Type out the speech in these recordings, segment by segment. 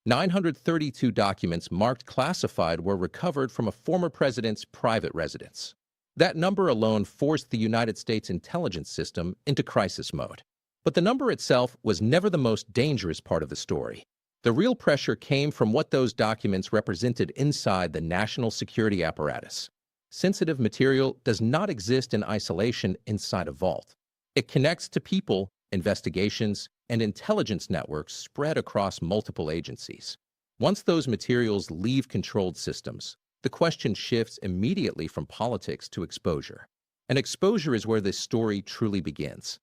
932 documents marked classified were recovered from a former president's private residence. That number alone forced the United States intelligence system into crisis mode. But the number itself was never the most dangerous part of the story. The real pressure came from what those documents represented inside the national security apparatus. Sensitive material does not exist in isolation inside a vault. It connects to people, investigations, and intelligence networks spread across multiple agencies. Once those materials leave controlled systems, the question shifts immediately from politics to exposure. And exposure is where this story truly begins.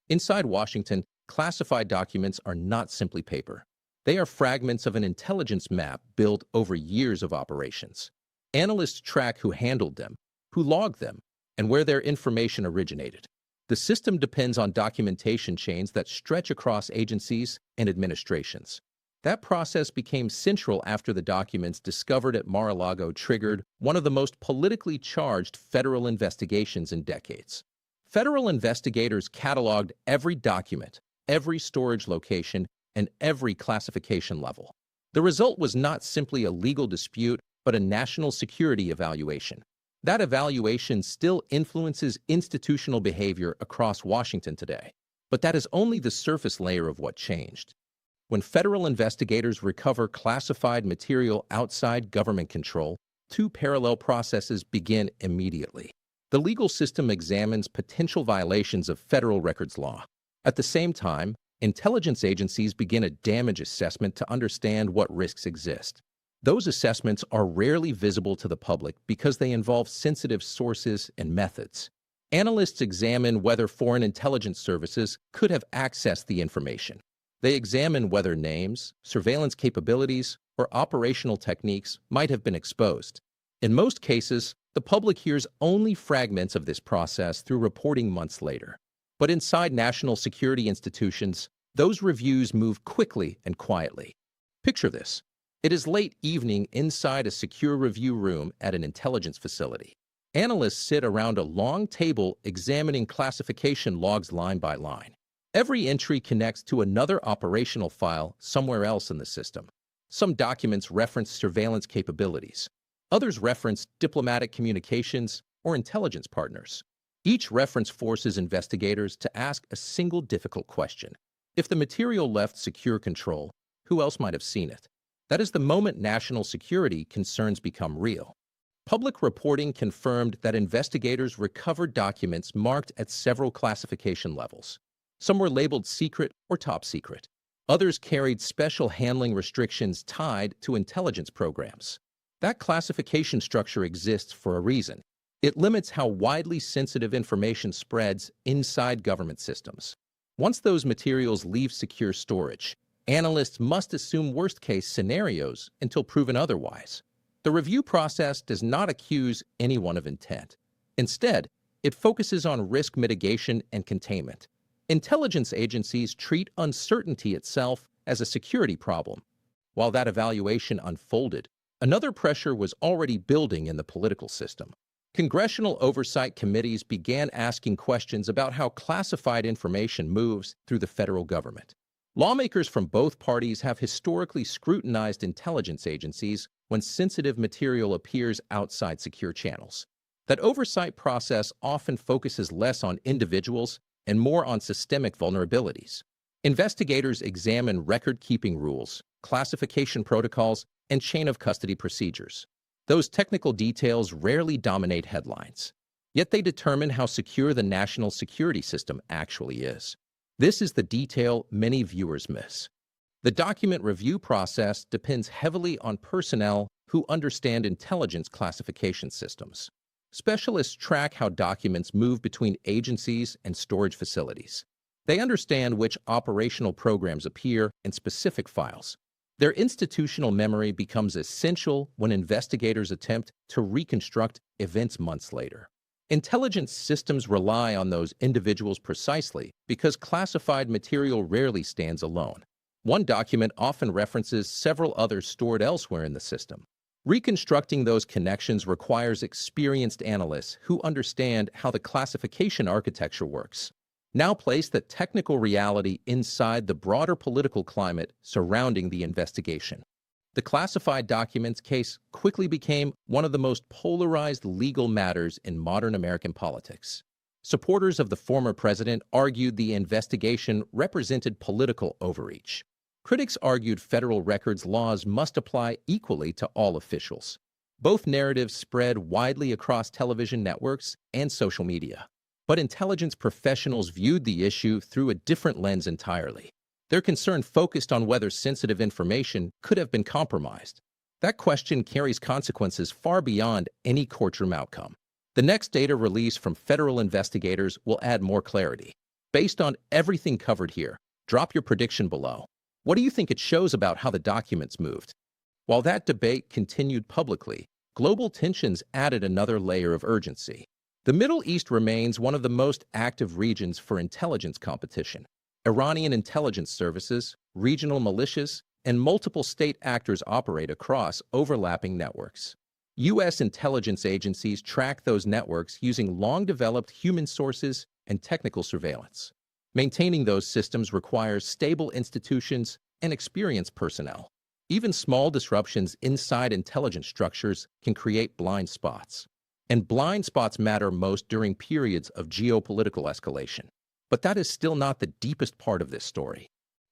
Inside Washington, classified documents are not simply paper. They are fragments of an intelligence map built over years of operations. Analysts track who handled them, who logged them, and where their information originated. The system depends on documentation chains that stretch across agencies and administrations. That process became central after the documents discovered at Mar-a-Lago triggered one of the most politically charged federal investigations in decades. Federal investigators cataloged every document, every storage location, and every classification level. The result was not simply a legal dispute, but a national security evaluation. That evaluation still influences institutional behavior across Washington today. But that is only the surface layer of what changed. When federal investigators recover classified material outside government control, two parallel processes begin immediately. The legal system examines potential violations of federal records law. At the same time, intelligence agencies begin a damage assessment to understand what risks exist. Those assessments are rarely visible to the public because they involve sensitive sources and methods. Analysts examine whether foreign intelligence services could have accessed the information. They examine whether names, surveillance capabilities, or operational techniques might have been exposed. In most cases, the public hears only fragments of this process through reporting months later. But inside national security institutions, those reviews move quickly and quietly. Picture this. It is late evening inside a secure review room at an intelligence facility. Analysts sit around a long table examining classification logs line by line. Every entry connects to another operational file somewhere else in the system. Some documents reference surveillance capabilities. Others reference diplomatic communications or intelligence partners. Each reference forces investigators to ask a single difficult question. If the material left secure control, who else might have seen it? That is the moment national security concerns become real. Public reporting confirmed that investigators recovered documents marked at several classification levels. Some were labeled secret or top secret. Others carried special handling restrictions tied to intelligence programs. That classification structure exists for a reason. It limits how widely sensitive information spreads inside government systems. Once those materials leave secure storage, analysts must assume worst-case scenarios until proven otherwise. The review process does not accuse anyone of intent. Instead, it focuses on risk mitigation and containment. Intelligence agencies treat uncertainty itself as a security problem. While that evaluation unfolded, another pressure was already building in the political system. Congressional oversight committees began asking questions about how classified information moves through the federal government. Lawmakers from both parties have historically scrutinized intelligence agencies when sensitive material appears outside secure channels. That oversight process often focuses less on individuals and more on systemic vulnerabilities. Investigators examine record-keeping rules, classification protocols, and chain-of-custody procedures. Those technical details rarely dominate headlines. Yet they determine how secure the national security system actually is. This is the detail many viewers miss. The document review process depends heavily on personnel who understand intelligence classification systems. Specialists track how documents move between agencies and storage facilities. They understand which operational programs appear in specific files. Their institutional memory becomes essential when investigators attempt to reconstruct events months later. Intelligence systems rely on those individuals precisely because classified material rarely stands alone. One document often references several others stored elsewhere in the system. Reconstructing those connections requires experienced analysts who understand how the classification architecture works. now place the technical reality inside the broader political climate surrounding the investigation. The classified documents case quickly became one of the most polarized legal matters in modern American politics. Supporters of the former president argued the investigation represented political overreach. Critics argued federal records laws must apply equally to all officials. Both narratives spread widely across television networks and social media. But intelligence professionals viewed the issue through a different lens entirely. Their concern focused on whether sensitive information could have been compromised. That question carries consequences far beyond any courtroom outcome. The next data release from federal investigators will add more clarity. Based on everything covered here, drop your prediction below. What do you think it shows about how the documents moved? While that debate continued publicly, global tensions added another layer of urgency. The Middle East remains one of the most active regions for intelligence competition. Iranian intelligence services, regional militias, and multiple state actors operate across overlapping networks. U.S. intelligence agencies track those networks using long-developed human sources and technical surveillance. Maintaining those systems requires stable institutions and experienced personnel. Even small disruptions inside intelligence structures can create blind spots. And blind spots matter most during periods of geopolitical escalation. But that is still not the deepest part of this story.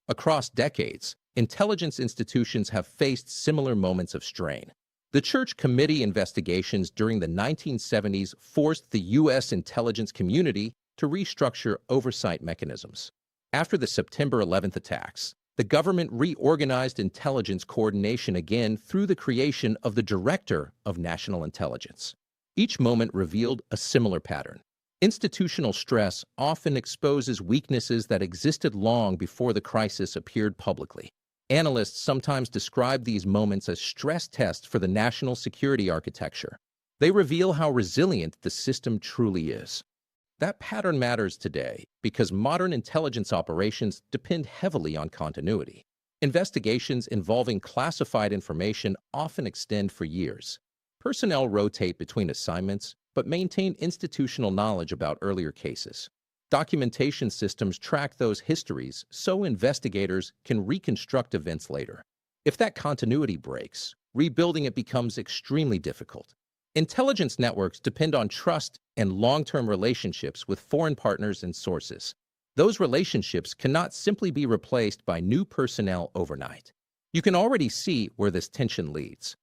Across decades, intelligence institutions have faced similar moments of strain. The Church Committee investigations during the 1970s forced the U.S. intelligence community to restructure oversight mechanisms. After the September 11th attacks, the government reorganized intelligence coordination again through the creation of the Director of National Intelligence. Each moment revealed a similar pattern. Institutional stress often exposes weaknesses that existed long before the crisis appeared publicly. Analysts sometimes describe these moments as stress tests for the national security architecture. They reveal how resilient the system truly is. That pattern matters today because modern intelligence operations depend heavily on continuity. Investigations involving classified information often extend for years. Personnel rotate between assignments, but maintain institutional knowledge about earlier cases. Documentation systems track those histories so investigators can reconstruct events later. If that continuity breaks, rebuilding it becomes extremely difficult. Intelligence networks depend on trust and long-term relationships with foreign partners and sources. Those relationships cannot simply be replaced by new personnel overnight. You can already see where this tension leads.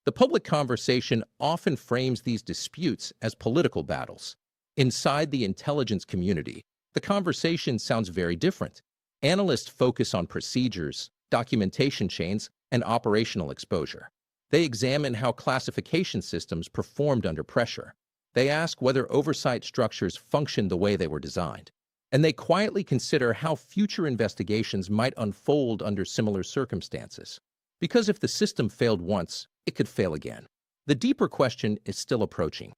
The public conversation often frames these disputes as political battles. Inside the intelligence community, the conversation sounds very different. Analysts focus on procedures, documentation chains, and operational exposure. They examine how classification systems performed under pressure. They ask whether oversight structures functioned the way they were designed. And they quietly consider how future investigations might unfold under similar circumstances. Because if the system failed once, it could fail again. The deeper question is still approaching.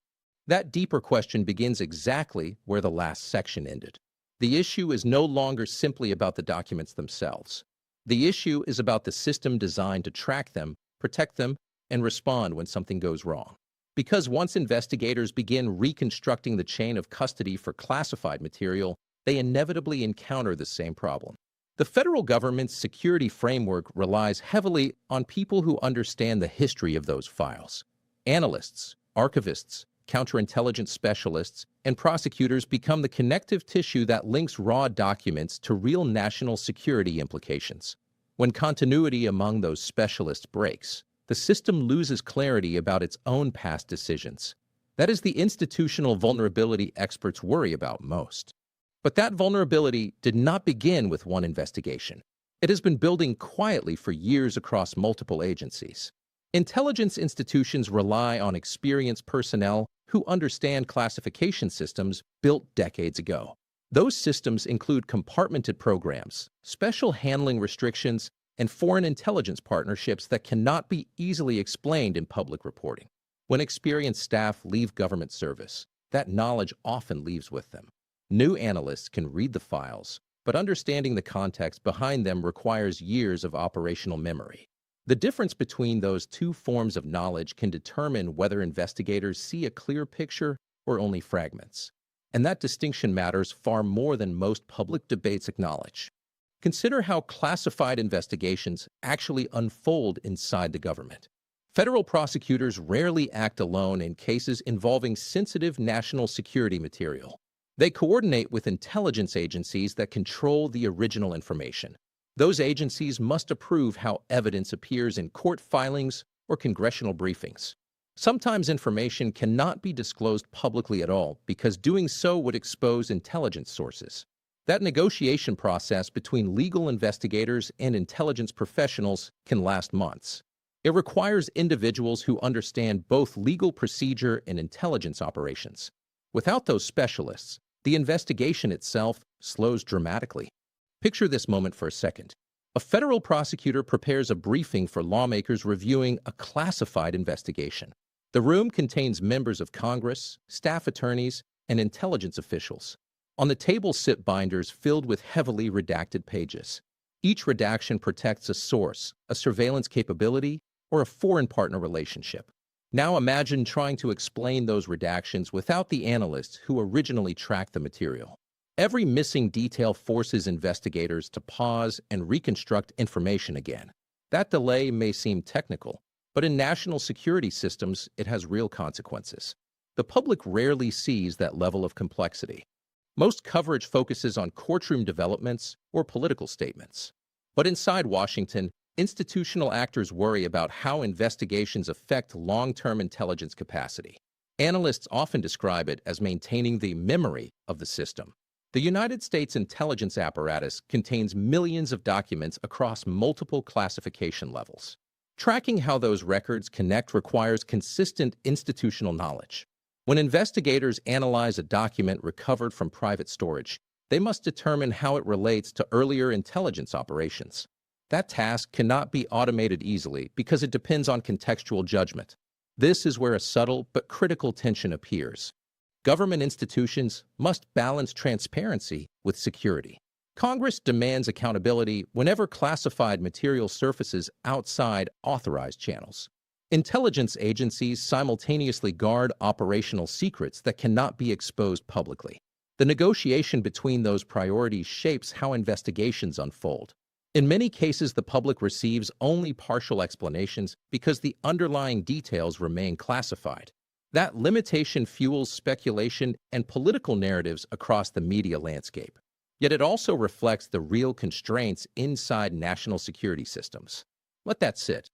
That deeper question begins exactly where the last section ended. The issue is no longer simply about the documents themselves. The issue is about the system designed to track them, protect them, and respond when something goes wrong. Because once investigators begin reconstructing the chain of custody for classified material, they inevitably encounter the same problem. The federal government's security framework relies heavily on people who understand the history of those files. Analysts, archivists, counterintelligence specialists, and prosecutors become the connective tissue that links raw documents to real national security implications. When continuity among those specialists breaks, the system loses clarity about its own past decisions. That is the institutional vulnerability experts worry about most. But that vulnerability did not begin with one investigation. It has been building quietly for years across multiple agencies. Intelligence institutions rely on experienced personnel who understand classification systems built decades ago. Those systems include compartmented programs, special handling restrictions, and foreign intelligence partnerships that cannot be easily explained in public reporting. When experienced staff leave government service, that knowledge often leaves with them. New analysts can read the files, but understanding the context behind them requires years of operational memory. The difference between those two forms of knowledge can determine whether investigators see a clear picture or only fragments. and that distinction matters far more than most public debates acknowledge. Consider how classified investigations actually unfold inside the government. Federal prosecutors rarely act alone in cases involving sensitive national security material. They coordinate with intelligence agencies that control the original information. Those agencies must approve how evidence appears in court filings or congressional briefings. Sometimes information cannot be disclosed publicly at all because doing so would expose intelligence sources. That negotiation process between legal investigators and intelligence professionals can last months. It requires individuals who understand both legal procedure and intelligence operations. Without those specialists, the investigation itself slows dramatically. Picture this moment for a second. A federal prosecutor prepares a briefing for lawmakers reviewing a classified investigation. The room contains members of Congress, staff attorneys, and intelligence officials. On the table sit binders filled with heavily redacted pages. Each redaction protects a source, a surveillance capability, or a foreign partner relationship. Now imagine trying to explain those redactions without the analysts who originally tracked the material. Every missing detail forces investigators to pause and reconstruct information again. That delay may seem technical, but in national security systems, it has real consequences. The public rarely sees that level of complexity. Most coverage focuses on courtroom developments or political statements. But inside Washington, institutional actors worry about how investigations affect long-term intelligence capacity. Analysts often describe it as maintaining the memory of the system. The United States intelligence apparatus contains millions of documents across multiple classification levels. Tracking how those records connect requires consistent institutional knowledge. When investigators analyze a document recovered from private storage, they must determine how it relates to earlier intelligence operations. That task cannot be automated easily because it depends on contextual judgment. This is where a subtle but critical tension appears. Government institutions must balance transparency with security. Congress demands accountability whenever classified material surfaces outside authorized channels. Intelligence agencies simultaneously guard operational secrets that cannot be exposed publicly. The negotiation between those priorities shapes how investigations unfold. In many cases, the public receives only partial explanations because the underlying details remain classified. That limitation fuels speculation and political narratives across the media landscape. Yet it also reflects the real constraints inside national security systems. Let that sit.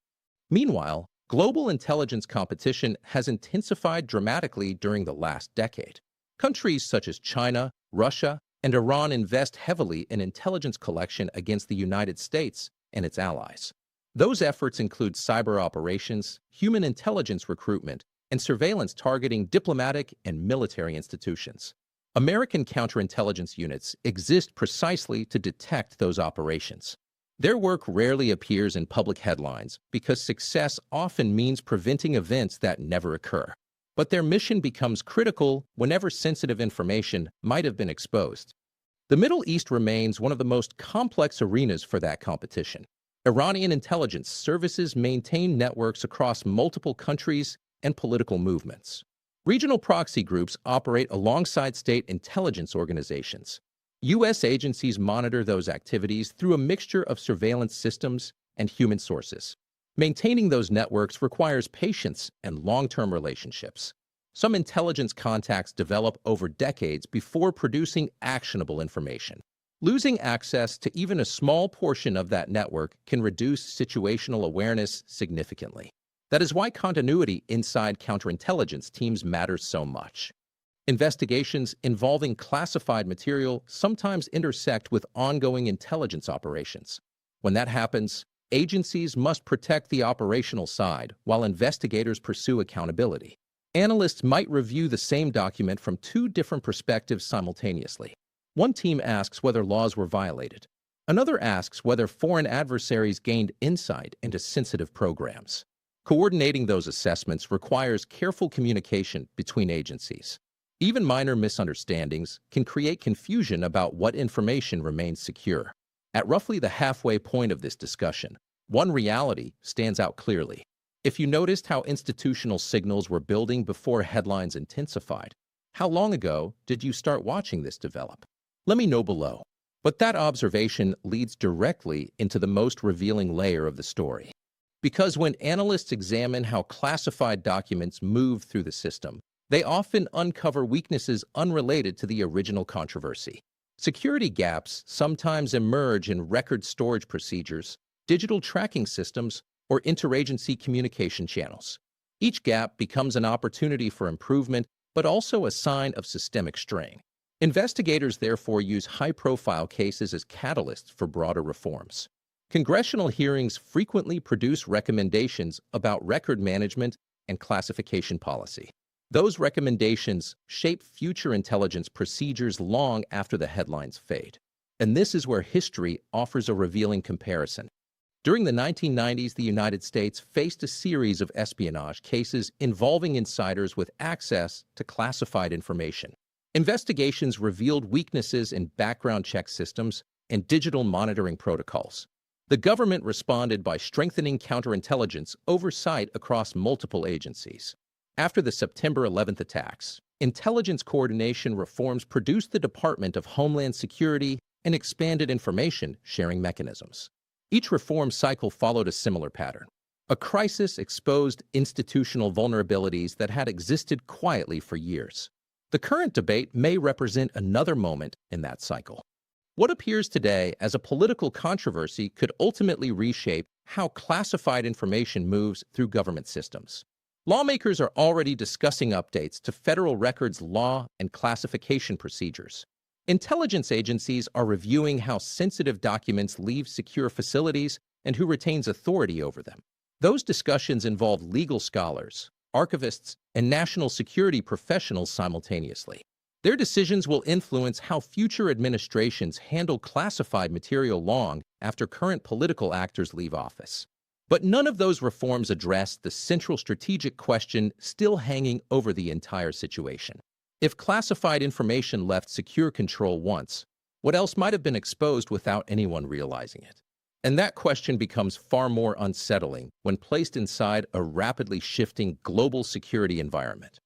Meanwhile, global intelligence competition has intensified dramatically during the last decade. Countries such as China, Russia, and Iran invest heavily in intelligence collection against the United States and its allies. Those efforts include cyber operations, human intelligence recruitment, and surveillance targeting diplomatic and military institutions. American counterintelligence units exist precisely to detect those operations. Their work rarely appears in public headlines because success often means preventing events that never occur. But their mission becomes critical whenever sensitive information might have been exposed. The Middle East remains one of the most complex arenas for that competition. Iranian intelligence services maintain networks across multiple countries and political movements. Regional proxy groups operate alongside state intelligence organizations. U.S. agencies monitor those activities through a mixture of surveillance systems and human sources. Maintaining those networks requires patience and long-term relationships. Some intelligence contacts develop over decades before producing actionable information. Losing access to even a small portion of that network can reduce situational awareness significantly. That is why continuity inside counterintelligence teams matters so much. Investigations involving classified material sometimes intersect with ongoing intelligence operations. When that happens, agencies must protect the operational side while investigators pursue accountability. Analysts might review the same document from two different perspectives simultaneously. One team asks whether laws were violated. Another asks whether foreign adversaries gained insight into sensitive programs. Coordinating those assessments requires careful communication between agencies. Even minor misunderstandings can create confusion about what information remains secure. At roughly the halfway point of this discussion, one reality stands out clearly. If you noticed how institutional signals were building before headlines intensified, How long ago did you start watching this develop? Let me know below. But that observation leads directly into the most revealing layer of the story. Because when analysts examine how classified documents move through the system, they often uncover weaknesses unrelated to the original controversy. Security gaps sometimes emerge in record storage procedures, digital tracking systems, or interagency communication channels. Each gap becomes an opportunity for improvement, but also a sign of systemic strain. Investigators therefore use high-profile cases as catalysts for broader reforms. Congressional hearings frequently produce recommendations about record management and classification policy. Those recommendations shape future intelligence procedures long after the headlines fade. And this is where history offers a revealing comparison. During the 1990s, the United States faced a series of espionage cases involving insiders with access to classified information. Investigations revealed weaknesses in background check systems and digital monitoring protocols. The government responded by strengthening counterintelligence oversight across multiple agencies. After the September 11th attacks, intelligence coordination reforms produced the Department of Homeland Security and expanded information sharing mechanisms. Each reform cycle followed a similar pattern. A crisis exposed institutional vulnerabilities that had existed quietly for years. The current debate may represent another moment in that cycle. What appears today as a political controversy could ultimately reshape how classified information moves through government systems. Lawmakers are already discussing updates to federal records law and classification procedures. Intelligence agencies are reviewing how sensitive documents leave secure facilities and who retains authority over them. Those discussions involve legal scholars, archivists, and national security professionals simultaneously. Their decisions will influence how future administrations handle classified material long after current political actors leave office. But none of those reforms address the central strategic question still hanging over the entire situation. If classified information left secure control once, what else might have been exposed without anyone realizing it? And that question becomes far more unsettling when placed inside a rapidly shifting global security environment.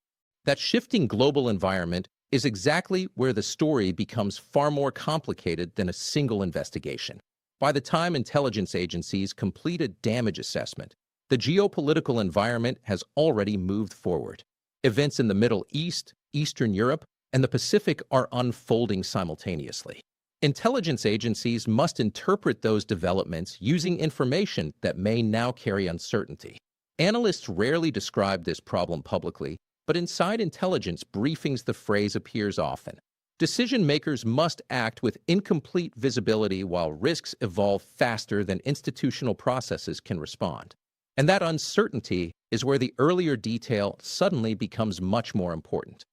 That shifting global environment is exactly where the story becomes far more complicated than a single investigation. By the time intelligence agencies complete a damage assessment, the geopolitical environment has already moved forward. Events in the Middle East, Eastern Europe, and the Pacific are unfolding simultaneously. Intelligence agencies must interpret those developments using information that may now carry uncertainty. Analysts rarely describe this problem publicly, but inside intelligence briefings the phrase appears often. Decision-makers must act with incomplete visibility while risks evolve faster than institutional processes can respond. And that uncertainty is where the earlier detail suddenly becomes much more important.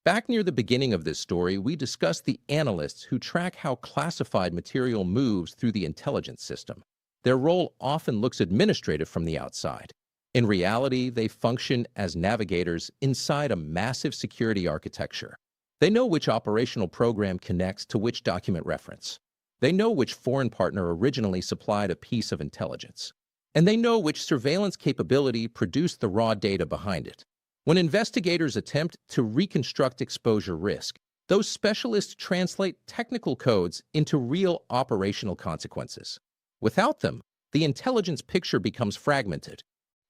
Back near the beginning of this story, we discussed the analysts who track how classified material moves through the intelligence system. Their role often looks administrative from the outside. In reality, they function as navigators inside a massive security architecture. They know which operational program connects to which document reference. They know which foreign partner originally supplied a piece of intelligence. And they know which surveillance capability produced the raw data behind it. When investigators attempt to reconstruct exposure risk, those specialists translate technical codes into real operational consequences. Without them, the intelligence picture becomes fragmented.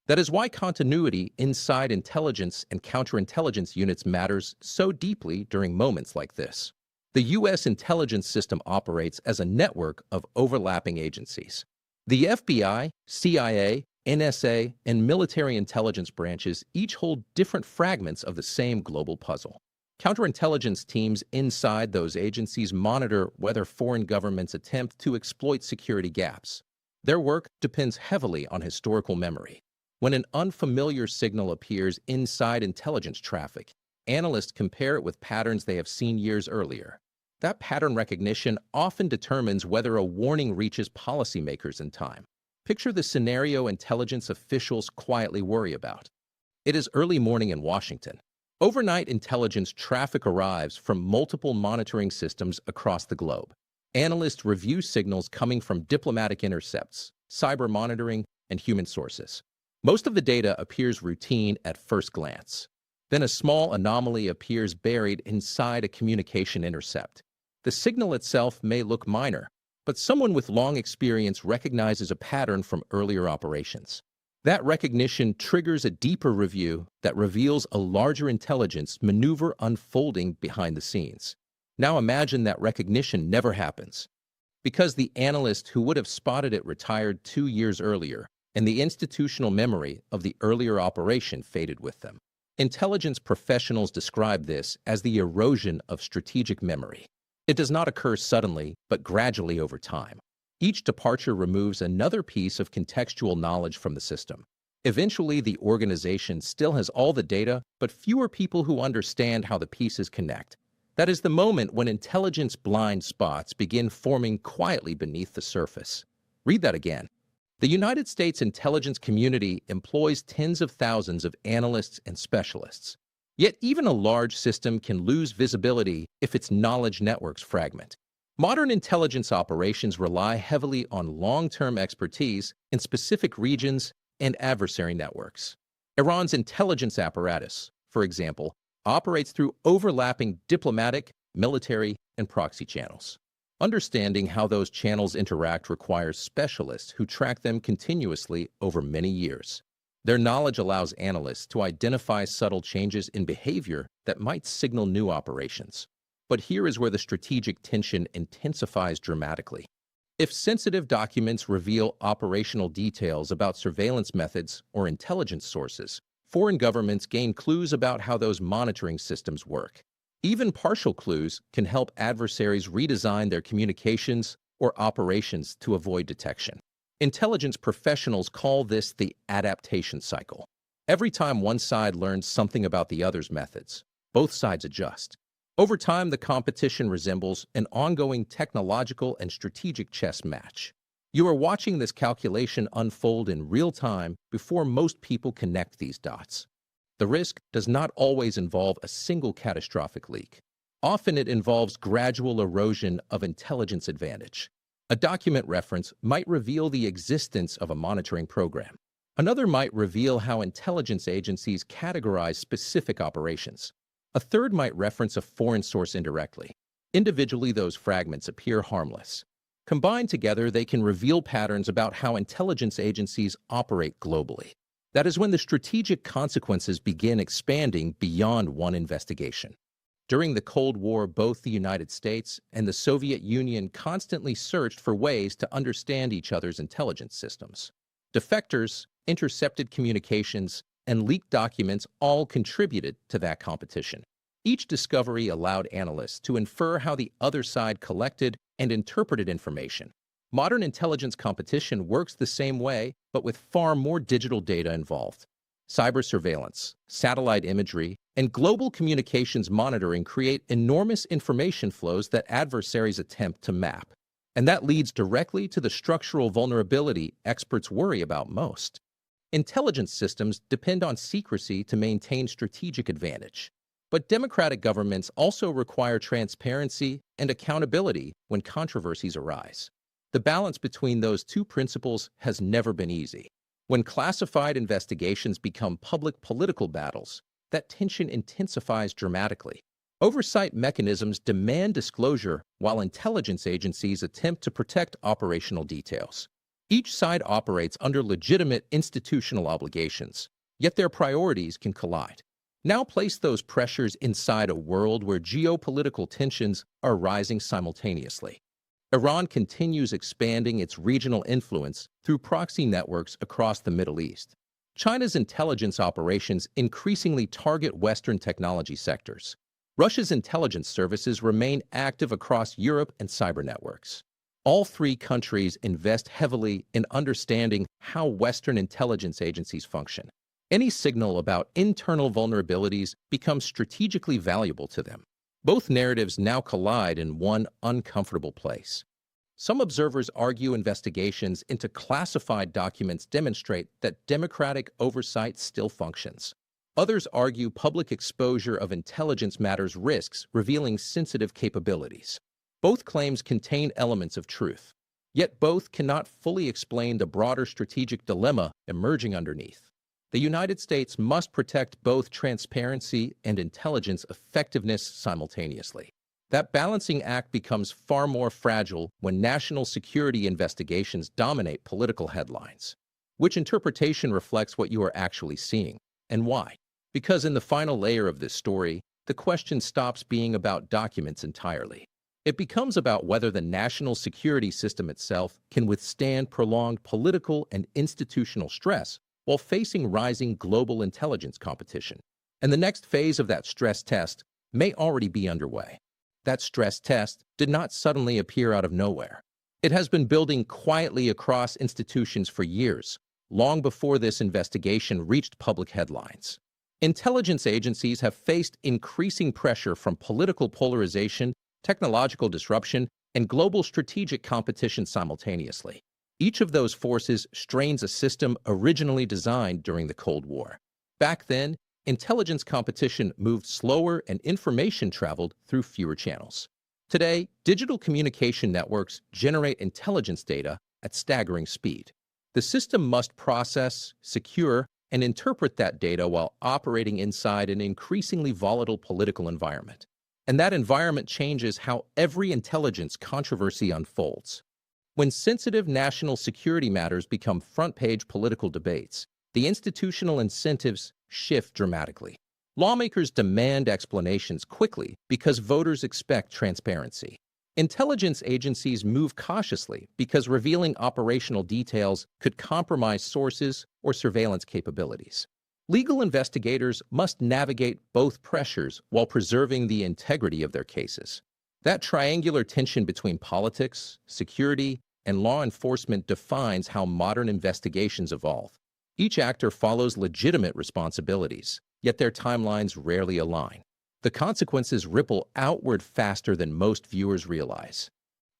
That is why continuity inside intelligence and counterintelligence units matters so deeply during moments like this. The U.S. intelligence system operates as a network of overlapping agencies. The FBI, CIA, NSA, and military intelligence branches each hold different fragments of the same global puzzle. Counterintelligence teams inside those agencies monitor whether foreign governments attempt to exploit security gaps. Their work depends heavily on historical memory. When an unfamiliar signal appears inside intelligence traffic, analysts compare it with patterns they have seen years earlier. That pattern recognition often determines whether a warning reaches policymakers in time. Picture the scenario intelligence officials quietly worry about. It is early morning in Washington. Overnight intelligence traffic arrives from multiple monitoring systems across the globe. Analysts review signals coming from diplomatic intercepts, cyber monitoring, and human sources. Most of the data appears routine at first glance. Then a small anomaly appears buried inside a communication intercept. The signal itself may look minor, but someone with long experience recognizes a pattern from earlier operations. That recognition triggers a deeper review that reveals a larger intelligence maneuver unfolding behind the scenes. Now imagine that recognition never happens, because the analyst who would have spotted it retired 2 years earlier, and the institutional memory of the earlier operation faded with them. Intelligence professionals describe this as the erosion of strategic memory. It does not occur suddenly, but gradually over time. Each departure removes another piece of contextual knowledge from the system. Eventually, the organization still has all the data, but fewer people who understand how the pieces connect. That is the moment when intelligence blind spots begin forming quietly beneath the surface. Read that again. The United States intelligence community employs tens of thousands of analysts and specialists. Yet even a large system can lose visibility if its knowledge networks fragment. Modern intelligence operations rely heavily on long-term expertise in specific regions and adversary networks. Iran's intelligence apparatus, for example, operates through overlapping diplomatic, military, and proxy channels. Understanding how those channels interact requires specialists who track them continuously over many years. Their knowledge allows analysts to identify subtle changes in behavior that might signal new operations. But here is where the strategic tension intensifies dramatically. If sensitive documents reveal operational details about surveillance methods or intelligence sources, foreign governments gain clues about how those monitoring systems work. Even partial clues can help adversaries redesign their communications or operations to avoid detection. Intelligence professionals call this the adaptation cycle. Every time one side learns something about the other's methods, both sides adjust. Over time, the competition resembles an ongoing technological and strategic chess match. You are watching this calculation unfold in real time before most people connect these dots. The risk does not always involve a single catastrophic leak. Often it involves gradual erosion of intelligence advantage. A document reference might reveal the existence of a monitoring program. Another might reveal how intelligence agencies categorize specific operations. A third might reference a foreign source indirectly. Individually, those fragments appear harmless. Combined together, they can reveal patterns about how intelligence agencies operate globally. That is when the strategic consequences begin expanding beyond one investigation. During the Cold War, both the United States and the Soviet Union constantly searched for ways to understand each other's intelligence systems. Defectors, intercepted communications, and leaked documents all contributed to that competition. Each discovery allowed analysts to infer how the other side collected and interpreted information. Modern intelligence competition works the same way, but with far more digital data involved. Cyber surveillance, satellite imagery, and global communications monitoring create enormous information flows that adversaries attempt to map. And that leads directly to the structural vulnerability experts worry about most. Intelligence systems depend on secrecy to maintain strategic advantage. But democratic governments also require transparency and accountability when controversies arise. The balance between those two principles has never been easy. When classified investigations become public political battles, that tension intensifies dramatically. Oversight mechanisms demand disclosure while intelligence agencies attempt to protect operational details. Each side operates under legitimate institutional obligations, yet their priorities can collide. Now place those pressures inside a world where geopolitical tensions are rising simultaneously. Iran continues expanding its regional influence through proxy networks across the Middle East. China's intelligence operations increasingly target Western technology sectors. Russia's intelligence services remain active across Europe and cyber networks. All three countries invest heavily in understanding how Western intelligence agencies function. Any signal about internal vulnerabilities becomes strategically valuable to them. Both narratives now collide in one uncomfortable place. Some observers argue investigations into classified documents demonstrate that democratic oversight still functions. Others argue public exposure of intelligence matters risks revealing sensitive capabilities. Both claims contain elements of truth, yet both cannot fully explain the broader strategic dilemma emerging underneath. The United States must protect both transparency and intelligence effectiveness simultaneously. That balancing act becomes far more fragile when national security investigations dominate political headlines. Which interpretation reflects what you are actually seeing, and why? Because in the final layer of this story, the question stops being about documents entirely. It becomes about whether the national security system itself can withstand prolonged political and institutional stress while facing rising global intelligence competition. And the next phase of that stress test may already be underway. That stress test did not suddenly appear out of nowhere. It has been building quietly across institutions for years, long before this investigation reached public headlines. Intelligence agencies have faced increasing pressure from political polarization, technological disruption, and global strategic competition simultaneously. Each of those forces strains a system originally designed during the Cold War. Back then, intelligence competition moved slower and information traveled through fewer channels. Today, digital communication networks generate intelligence data at staggering speed. The system must process, secure, and interpret that data while operating inside an increasingly volatile political environment. And that environment changes how every intelligence controversy unfolds. When sensitive national security matters become front-page political debates, the institutional incentives shift dramatically. Lawmakers demand explanations quickly because voters expect transparency. Intelligence agencies move cautiously because revealing operational details could compromise sources or surveillance capabilities. Legal investigators must navigate both pressures while preserving the integrity of their cases. That triangular tension between politics, security, and law enforcement defines how modern investigations evolve. Each actor follows legitimate responsibilities, yet their timelines rarely align. The consequences ripple outward faster than most viewers realize.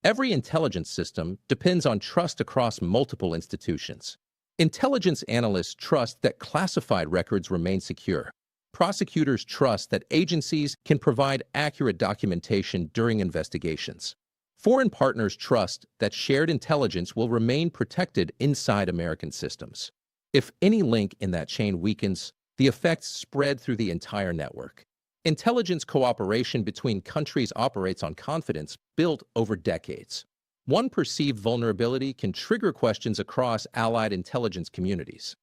Every intelligence system depends on trust across multiple institutions. Intelligence analysts trust that classified records remain secure. Prosecutors trust that agencies can provide accurate documentation during investigations. Foreign partners trust that shared intelligence will remain protected inside American systems. If any link in that chain weakens, the effects spread through the entire network. Intelligence cooperation between countries operates on confidence built over decades. One perceived vulnerability can trigger questions across allied intelligence communities.